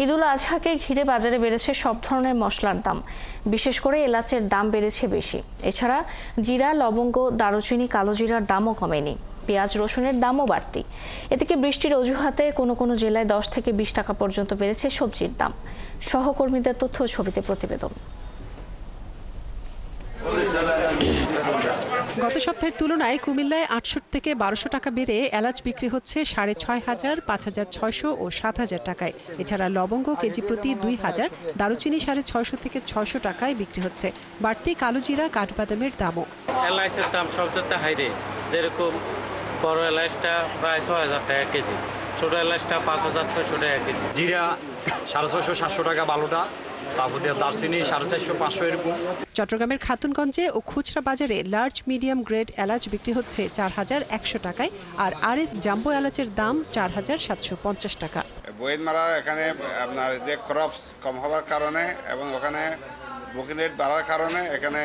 ঈদুল আজহাকে ঘিরে বাজারে বেড়েছে সব ধরনের মশলার দাম, বিশেষ করে এলাচের দাম বেড়েছে বেশি। এছাড়া জিরা, লবঙ্গ, দারুচিনি, কালোজিরার দামও কমেনি। পেঁয়াজ, রসুনের দামও বাড়তি। এদিকে বৃষ্টির অজুহাতে কোনো কোনো জেলায় 10 থেকে 20 টাকা পর্যন্ত বেড়েছে সবজির দাম। সহকর্মীদের তথ্য ছবিতে প্রতিবেদন। গত সপ্তাহের তুলনায় কুমিল্লায় ৮০০ থেকে ১২০০ টাকা বেড়ে এলাচ বিক্রি হচ্ছে ৬,৫০০, ৫,৬০০ ও ৭,০০০ টাকায়। এছাড়া লবঙ্গ কেজি প্রতি ২,০০০, দারুচিনি ৬৫০ থেকে ৬০০ টাকায় বিক্রি হচ্ছে। বাড়তি কালোজিরা, কাঠবাদামের দামও। এলাচের দাম সবচেয়ে হাই রে, যেরকম বড় এলাচটা প্রায় ৬,০০০ টাকা কেজি, ছোট এলাচটা ৫,৬০০ টাকা কেজি। জিরা ৬৫০, ৭০০ টাকা ভালোটা, তারপর দারচিনি ৪৫০, ৫০০ এরকম। চট্টগ্রামের খাতুনগঞ্জে ও খুচরা বাজারে লার্জ মিডিয়াম গ্রেড এলাচ বিক্রি হচ্ছে ৪,১০০ টাকায়, আর আরএস জাম্বো এলাচের দাম ৪,৭৫০ টাকা। বইয়ের মারা এখানে আপনার যে ক্রপস কম হওয়ার কারণে এবং ওখানে বুকিং রেট বাড়ার কারণে এখানে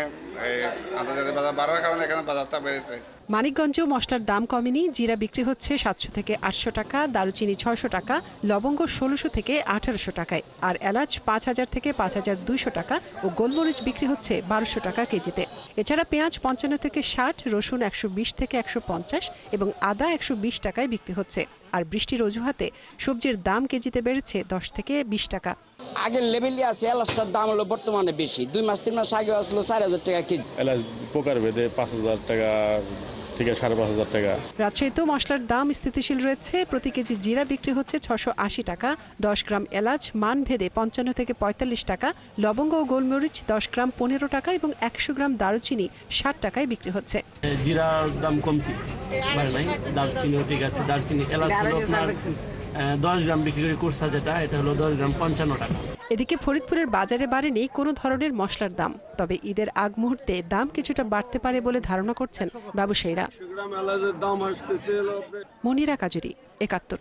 আন্তর্জাতিক বাজার বাড়ার কারণে এখানে বাজারটা বেড়েছে। মানিকগঞ্জেও মশলার দাম কমেনি। জিরা বিক্রি হচ্ছে ৭০০ থেকে ৮০০ টাকা, দারুচিনি ৬০০ টাকা, লবঙ্গ ১৬০০ থেকে ১৮০০ টাকায়, আর এলাচ ৫,০০০ থেকে ৫,২০০ টাকা ও গোলমরিচ বিক্রি হচ্ছে ১২০০ টাকা কেজিতে। এছাড়া পেঁয়াজ ৫৫ থেকে ৬০, রসুন ১২০ থেকে ১৫০ এবং আদা ১২০ টাকায় বিক্রি হচ্ছে। আর বৃষ্টির অজুহাতে সবজির দাম কেজিতে বেড়েছে ১০ থেকে ২০ টাকা। আগের লেভেলে আছে, এলাচটার দাম হলো বর্তমানে বেশি। ২ মাস ৩ মাস আগে আসলো ৪,০০০ টাকা কেজি। এলাচ প্রকার ভেদে ৫,০০০ টাকা থেকে ৫,৫০০ টাকা। রাজশাহীতেও মশলার দাম স্থিতিশীল রয়েছে। প্রতি কেজি জিরা বিক্রি হচ্ছে ৬৮০ টাকা, ১০ গ্রাম এলাচ মান ভেদে ৫৫ থেকে ৪৫ টাকা, লবঙ্গ ও গোলমরিচ 10 গ্রাম ১৫ টাকা এবং ১০০ গ্রাম দারুচিনি ৬০ টাকায় বিক্রি হচ্ছে। জিরার দাম কমতি মানে নাই, দারচিনিও ঠিক আছে। দারচিনি এলাচ হলো আপনার 10 গ্রাম বিক্রি করে কুরসা, যেটা এটা হলো 10 গ্রাম ৫৫ টাকা। এদিকে ফরিদপুরের বাজারে বাড়েনি কোনো ধরনের মশলার দাম, তবে ঈদের আগ মুহূর্তে দাম কিছুটা বাড়তে পারে বলে ধারণা করছেন ব্যবসায়ীরা। মনিরা কাজুরি, ৭১।